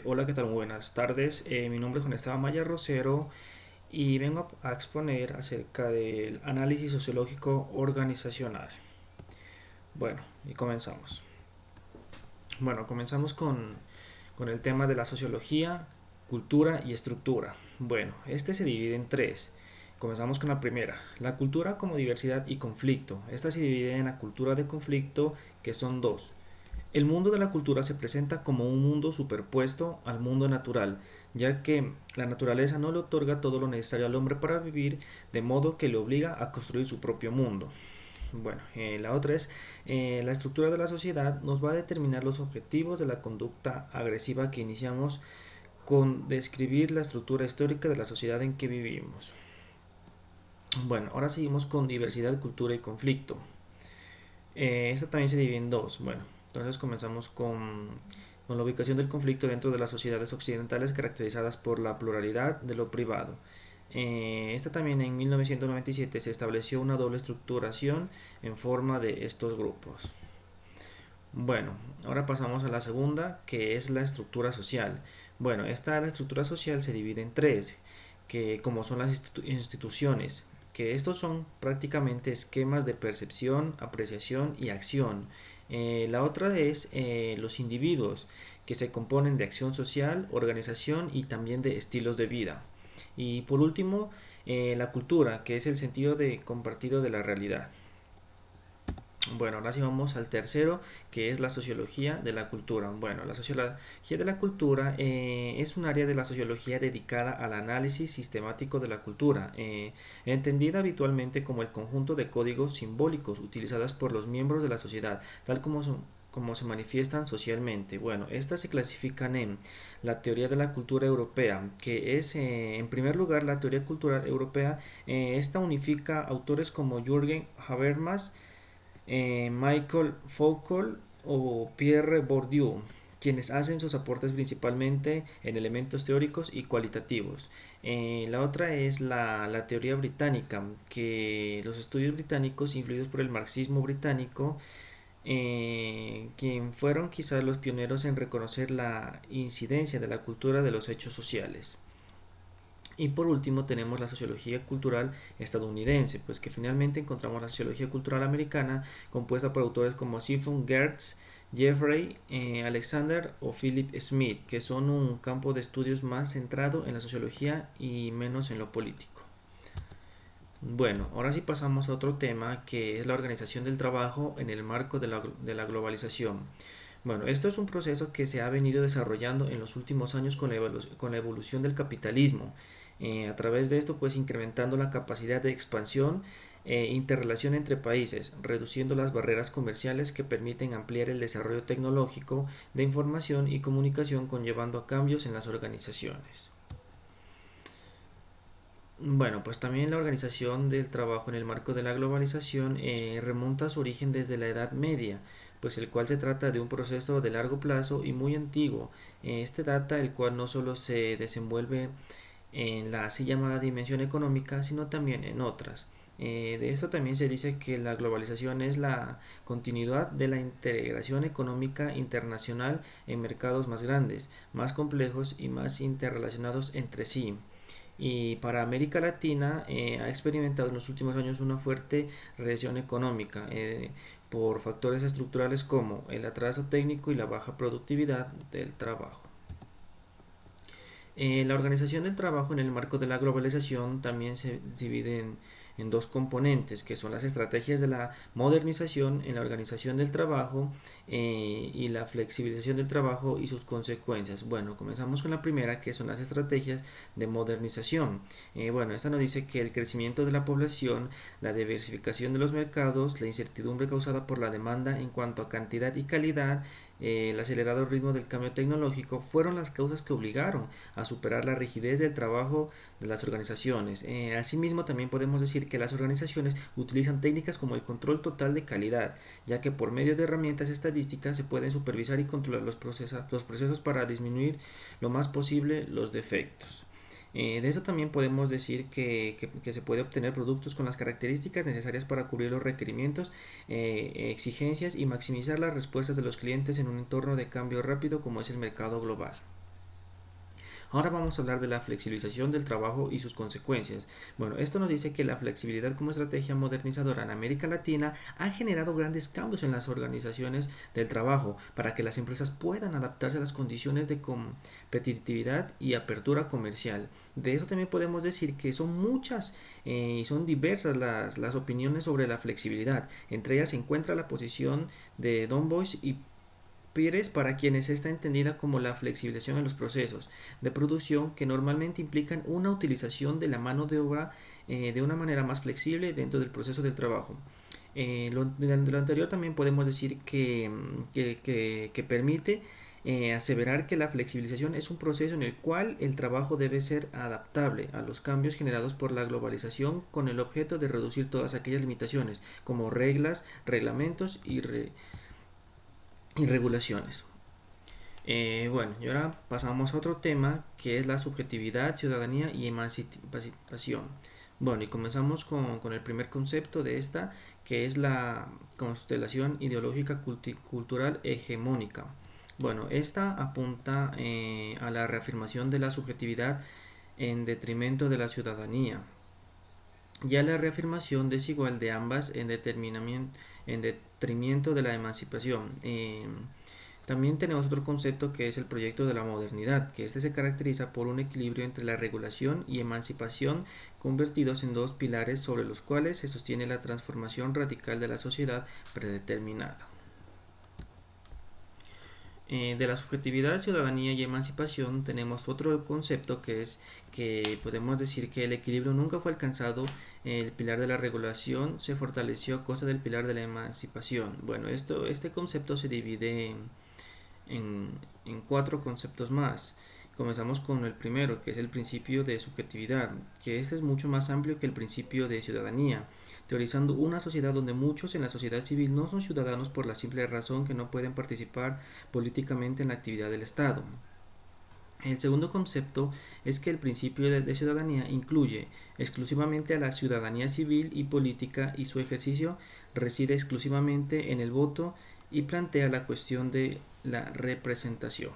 Hola, ¿qué tal? Muy buenas tardes. Mi nombre es Juan Esteban Maya Rosero y vengo a exponer acerca del análisis sociológico organizacional. Bueno, y comenzamos. Bueno, comenzamos con el tema de la sociología, cultura y estructura. Bueno, este se divide en tres. Comenzamos con la primera, la cultura como diversidad y conflicto. Esta se divide en la cultura de conflicto, que son dos. El mundo de la cultura se presenta como un mundo superpuesto al mundo natural, ya que la naturaleza no le otorga todo lo necesario al hombre para vivir, de modo que le obliga a construir su propio mundo. Bueno, la otra es la estructura de la sociedad nos va a determinar los objetivos de la conducta agresiva que iniciamos con describir la estructura histórica de la sociedad en que vivimos. Bueno, ahora seguimos con diversidad, cultura y conflicto. Esta también se divide en dos. Bueno, entonces comenzamos con la ubicación del conflicto dentro de las sociedades occidentales caracterizadas por la pluralidad de lo privado. Esta también en 1997 se estableció una doble estructuración en forma de estos grupos. Bueno, ahora pasamos a la segunda, que es la estructura social. Bueno, la estructura social se divide en tres, que como son las instituciones, que estos son prácticamente esquemas de percepción, apreciación y acción. La otra es los individuos, que se componen de acción social, organización y también de estilos de vida. Y por último, la cultura, que es el sentido de compartido de la realidad. Bueno, ahora sí vamos al tercero, que es la sociología de la cultura. Bueno, la sociología de la cultura es un área de la sociología dedicada al análisis sistemático de la cultura, entendida habitualmente como el conjunto de códigos simbólicos utilizados por los miembros de la sociedad, tal como se manifiestan socialmente. Bueno, estas se clasifican en la teoría de la cultura europea, que es, en primer lugar, la teoría cultural europea. Esta unifica autores como Jürgen Habermas, Michael Foucault o Pierre Bourdieu, quienes hacen sus aportes principalmente en elementos teóricos y cualitativos. La otra es la teoría británica, que los estudios británicos influidos por el marxismo británico, quien fueron quizás los pioneros en reconocer la incidencia de la cultura de los hechos sociales. Y por último tenemos la sociología cultural estadounidense, pues que finalmente encontramos la sociología cultural americana compuesta por autores como Stephen Gertz, Jeffrey Alexander o Philip Smith, que son un campo de estudios más centrado en la sociología y menos en lo político. Bueno, ahora sí pasamos a otro tema que es la organización del trabajo en el marco de la globalización. Bueno, esto es un proceso que se ha venido desarrollando en los últimos años con la evolución del capitalismo. A través de esto, pues incrementando la capacidad de expansión e interrelación entre países, reduciendo las barreras comerciales que permiten ampliar el desarrollo tecnológico de información y comunicación, conllevando a cambios en las organizaciones. Bueno, pues también la organización del trabajo en el marco de la globalización remonta a su origen desde la Edad Media, pues el cual se trata de un proceso de largo plazo y muy antiguo. Este data el cual no solo se desenvuelve en la así llamada dimensión económica, sino también en otras. De esto también se dice que la globalización es la continuidad de la integración económica internacional en mercados más grandes, más complejos y más interrelacionados entre sí. Y para América Latina ha experimentado en los últimos años una fuerte recesión económica por factores estructurales como el atraso técnico y la baja productividad del trabajo. La organización del trabajo en el marco de la globalización también se divide en dos componentes, que son las estrategias de la modernización en la organización del trabajo y la flexibilización del trabajo y sus consecuencias. Bueno, comenzamos con la primera, que son las estrategias de modernización. Bueno, esta nos dice que el crecimiento de la población, la diversificación de los mercados, la incertidumbre causada por la demanda en cuanto a cantidad y calidad, el acelerado ritmo del cambio tecnológico fueron las causas que obligaron a superar la rigidez del trabajo de las organizaciones. Asimismo, también podemos decir que las organizaciones utilizan técnicas como el control total de calidad, ya que por medio de herramientas estadísticas se pueden supervisar y controlar los procesos para disminuir lo más posible los defectos. De eso también podemos decir que se puede obtener productos con las características necesarias para cubrir los requerimientos, exigencias y maximizar las respuestas de los clientes en un entorno de cambio rápido como es el mercado global. Ahora vamos a hablar de la flexibilización del trabajo y sus consecuencias. Bueno, esto nos dice que la flexibilidad como estrategia modernizadora en América Latina ha generado grandes cambios en las organizaciones del trabajo para que las empresas puedan adaptarse a las condiciones de competitividad y apertura comercial. De eso también podemos decir que son muchas y son diversas las opiniones sobre la flexibilidad. Entre ellas se encuentra la posición de Don Boys y Pires, para quienes está entendida como la flexibilización en los procesos de producción que normalmente implican una utilización de la mano de obra de una manera más flexible dentro del proceso del trabajo. De lo anterior también podemos decir que permite aseverar que la flexibilización es un proceso en el cual el trabajo debe ser adaptable a los cambios generados por la globalización con el objeto de reducir todas aquellas limitaciones como reglas, reglamentos y regulaciones. Bueno, y ahora pasamos a otro tema que es la subjetividad, ciudadanía y emancipación. Bueno, y comenzamos con el primer concepto de esta, que es la constelación ideológica cultural hegemónica. Bueno, esta apunta a la reafirmación de la subjetividad en detrimento de la ciudadanía, ya la reafirmación desigual de ambas en detrimento de la emancipación. También tenemos otro concepto que es el proyecto de la modernidad, que este se caracteriza por un equilibrio entre la regulación y emancipación convertidos en dos pilares sobre los cuales se sostiene la transformación radical de la sociedad predeterminada. De la subjetividad, ciudadanía y emancipación tenemos otro concepto que es que podemos decir que el equilibrio nunca fue alcanzado, el pilar de la regulación se fortaleció a costa del pilar de la emancipación. Bueno, este concepto se divide en cuatro conceptos más. Comenzamos con el primero, que es el principio de subjetividad, que este es mucho más amplio que el principio de ciudadanía, teorizando una sociedad donde muchos en la sociedad civil no son ciudadanos por la simple razón que no pueden participar políticamente en la actividad del Estado. El segundo concepto es que el principio de ciudadanía incluye exclusivamente a la ciudadanía civil y política y su ejercicio reside exclusivamente en el voto y plantea la cuestión de la representación.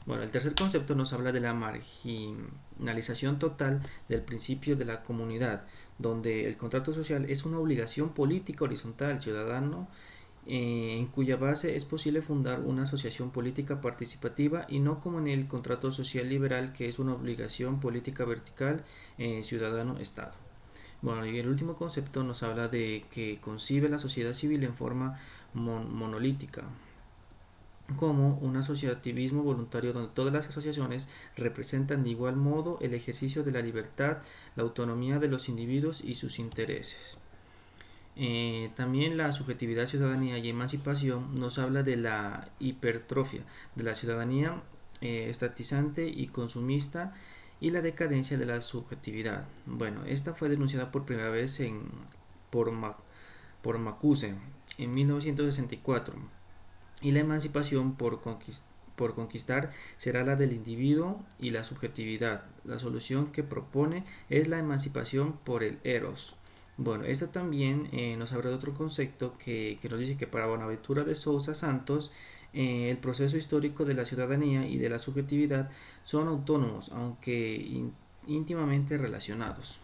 Bueno, el tercer concepto nos habla de la marginalización total del principio de la comunidad, donde el contrato social es una obligación política horizontal ciudadano en cuya base es posible fundar una asociación política participativa y no como en el contrato social liberal que es una obligación política vertical ciudadano-estado. Bueno, y el último concepto nos habla de que concibe la sociedad civil en forma monolítica, como un asociativismo voluntario donde todas las asociaciones representan de igual modo el ejercicio de la libertad, la autonomía de los individuos y sus intereses. También la subjetividad, ciudadanía y emancipación nos habla de la hipertrofia de la ciudadanía estatizante y consumista y la decadencia de la subjetividad. Bueno, esta fue denunciada por primera vez por, por Macuse en 1964 y la emancipación por conquistar será la del individuo y la subjetividad. La solución que propone es la emancipación por el eros. Bueno, esto también nos habla de otro concepto que nos dice que para Bonaventura de Sousa Santos el proceso histórico de la ciudadanía y de la subjetividad son autónomos, aunque íntimamente relacionados.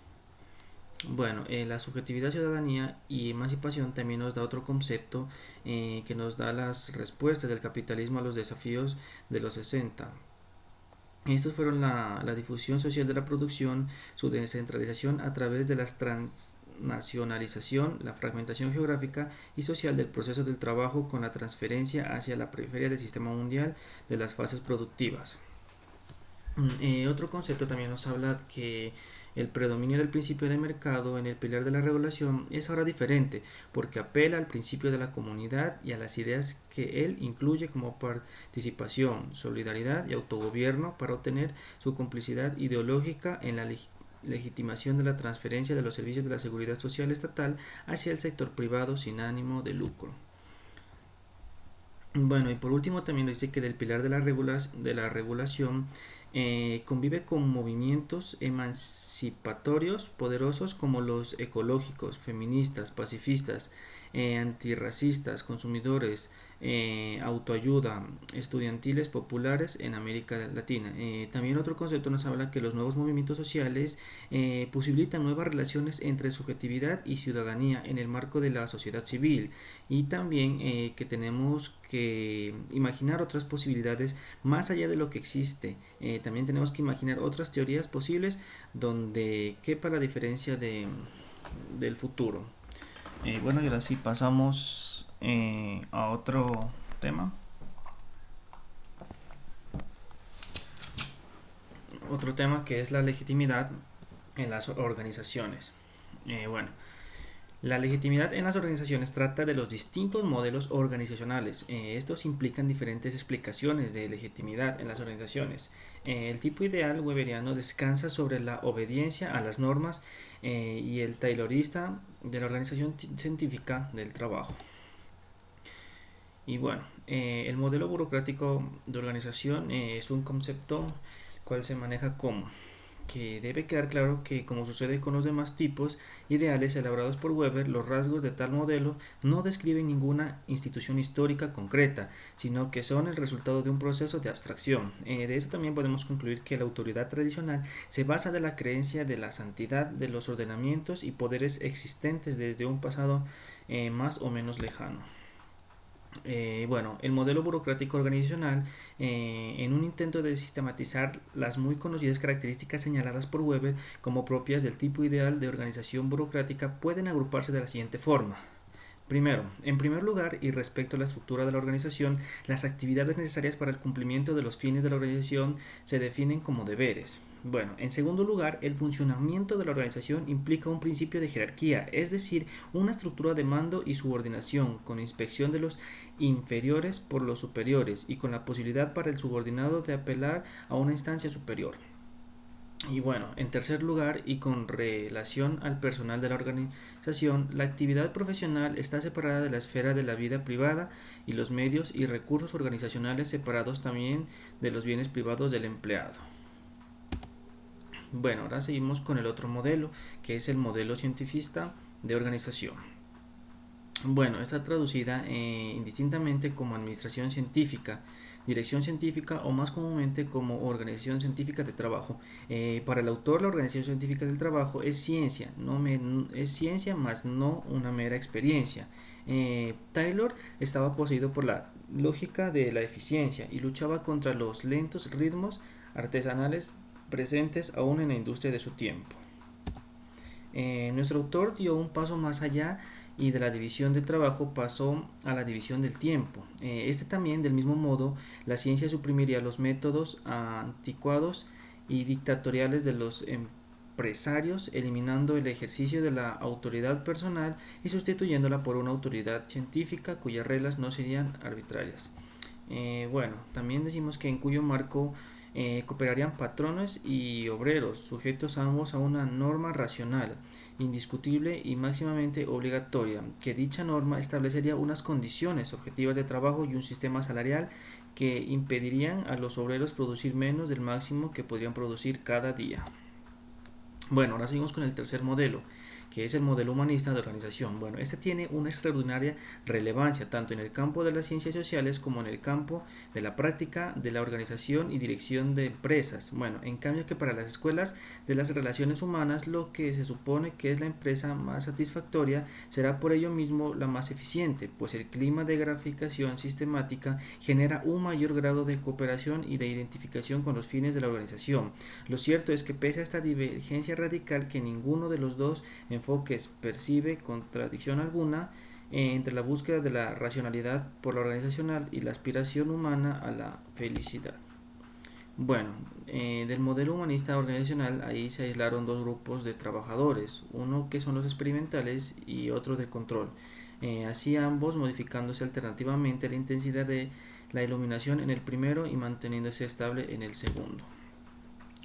Bueno, la subjetividad, ciudadanía y emancipación también nos da otro concepto que nos da las respuestas del capitalismo a los desafíos de los 60. Estos fueron la difusión social de la producción, su descentralización a través de las transnacionalización, la fragmentación geográfica y social del proceso del trabajo con la transferencia hacia la periferia del sistema mundial de las fases productivas. Otro concepto también nos habla que el predominio del principio de mercado en el pilar de la regulación es ahora diferente porque apela al principio de la comunidad y a las ideas que él incluye como participación, solidaridad y autogobierno para obtener su complicidad ideológica en la legitimación de la transferencia de los servicios de la seguridad social estatal hacia el sector privado sin ánimo de lucro. Bueno, y por último también nos dice que del pilar de la regulación Convive con movimientos emancipatorios poderosos como los ecológicos, feministas, pacifistas, antirracistas, consumidores, autoayuda, estudiantiles populares en América Latina. También otro concepto nos habla que los nuevos movimientos sociales posibilitan nuevas relaciones entre subjetividad y ciudadanía en el marco de la sociedad civil, y también que tenemos que imaginar otras posibilidades más allá de lo que existe. También tenemos que imaginar otras teorías posibles donde quepa la diferencia del futuro. Bueno, y ahora sí pasamos a otro tema. Otro tema que es la legitimidad en las organizaciones. Bueno, la legitimidad en las organizaciones trata de los distintos modelos organizacionales. Estos implican diferentes explicaciones de legitimidad en las organizaciones. El tipo ideal weberiano descansa sobre la obediencia a las normas y el taylorista de la organización científica del trabajo. Y bueno, el modelo burocrático de organización es un concepto cual se maneja como que debe quedar claro que, como sucede con los demás tipos ideales elaborados por Weber, los rasgos de tal modelo no describen ninguna institución histórica concreta, sino que son el resultado de un proceso de abstracción. De eso también podemos concluir que la autoridad tradicional se basa de la creencia de la santidad de los ordenamientos y poderes existentes desde un pasado más o menos lejano. Bueno, el modelo burocrático organizacional, en un intento de sistematizar las muy conocidas características señaladas por Weber como propias del tipo ideal de organización burocrática, pueden agruparse de la siguiente forma. Primero, en primer lugar, y respecto a la estructura de la organización, las actividades necesarias para el cumplimiento de los fines de la organización se definen como deberes. Bueno, en segundo lugar, el funcionamiento de la organización implica un principio de jerarquía, es decir, una estructura de mando y subordinación, con inspección de los inferiores por los superiores y con la posibilidad para el subordinado de apelar a una instancia superior. Y bueno, en tercer lugar, y con relación al personal de la organización, la actividad profesional está separada de la esfera de la vida privada y los medios y recursos organizacionales separados también de los bienes privados del empleado. Bueno, ahora seguimos con el otro modelo, que es el modelo cientifista de organización. Bueno, está traducida indistintamente como administración científica, dirección científica o más comúnmente como organización científica de trabajo. Para el autor, la organización científica del trabajo es ciencia, es ciencia más no una mera experiencia. Taylor estaba poseído por la lógica de la eficiencia y luchaba contra los lentos ritmos artesanales presentes aún en la industria de su tiempo. Nuestro autor dio un paso más allá y de la división del trabajo pasó a la división del tiempo. También, del mismo modo, la ciencia suprimiría los métodos anticuados y dictatoriales de los empresarios, eliminando el ejercicio de la autoridad personal y sustituyéndola por una autoridad científica cuyas reglas no serían arbitrarias. Bueno, también decimos que en cuyo marco cooperarían patrones y obreros, sujetos ambos a una norma racional, indiscutible y máximamente obligatoria, que dicha norma establecería unas condiciones objetivas de trabajo y un sistema salarial que impedirían a los obreros producir menos del máximo que podrían producir cada día. Bueno, ahora seguimos con el tercer modelo, que es el modelo humanista de organización. Bueno, este tiene una extraordinaria relevancia tanto en el campo de las ciencias sociales como en el campo de la práctica de la organización y dirección de empresas. Bueno, en cambio que para las escuelas de las relaciones humanas, lo que se supone que es la empresa más satisfactoria será por ello mismo la más eficiente, pues el clima de graficación sistemática genera un mayor grado de cooperación y de identificación con los fines de la organización. Lo cierto es que pese a esta divergencia radical, que ninguno de los dos enfoques percibe contradicción alguna entre la búsqueda de la racionalidad por la organizacional y la aspiración humana a la felicidad. Bueno, del modelo humanista organizacional ahí se aislaron dos grupos de trabajadores, uno que son los experimentales y otro de control, así ambos modificándose alternativamente la intensidad de la iluminación en el primero y manteniéndose estable en el segundo.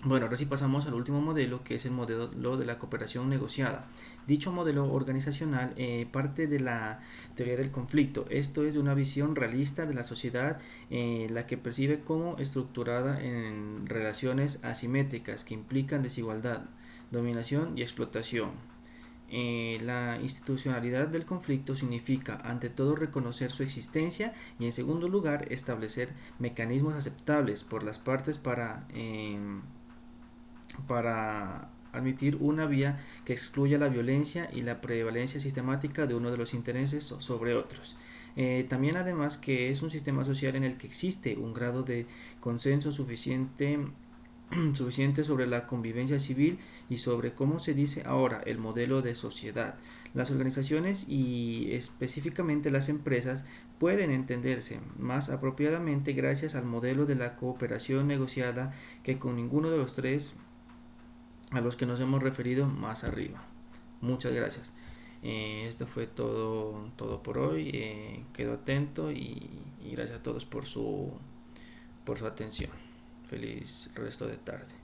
Bueno, ahora sí pasamos al último modelo, que es el modelo de la cooperación negociada. Dicho modelo organizacional parte de la teoría del conflicto. Esto es de una visión realista de la sociedad, la que percibe como estructurada en relaciones asimétricas que implican desigualdad, dominación y explotación. La institucionalidad del conflicto significa, ante todo, reconocer su existencia y, en segundo lugar, establecer mecanismos aceptables por las partes para admitir una vía que excluya la violencia y la prevalencia sistemática de uno de los intereses sobre otros. También además que es un sistema social en el que existe un grado de consenso suficiente sobre la convivencia civil y sobre cómo se dice ahora el modelo de sociedad. Las organizaciones y específicamente las empresas pueden entenderse más apropiadamente gracias al modelo de la cooperación negociada que con ninguno de los tres a los que nos hemos referido más arriba. Muchas gracias. Esto fue todo por hoy. Quedo atento y gracias a todos por su atención. Feliz resto de tarde.